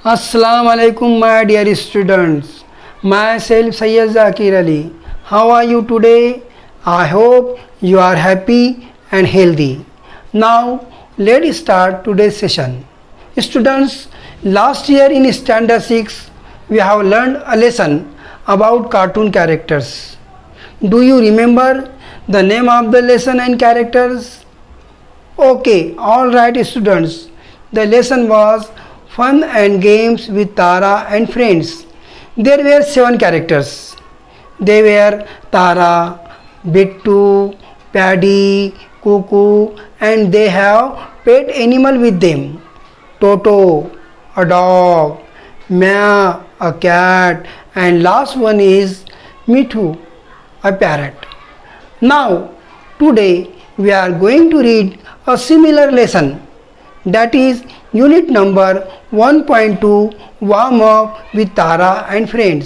Assalamu alaikum my dear students. Myself Sayyid Zakir Ali. How are you today? I hope you are happy and healthy. Now let's start today's session. Students, last year in standard 6 we have learned a lesson about cartoon characters. Do you remember the name of the lesson and characters? Okay, alright students. The lesson was Fun and Games with Tara and Friends. There were 7 characters. They were Tara, Bittu, Paddy, Cuckoo, and they have pet animal with them. Toto, a dog, Mia, a cat, and last one is Mithu, a parrot. Now, today we are going to read a similar lesson, that is unit number 1.2 warm up with Tara and Friends.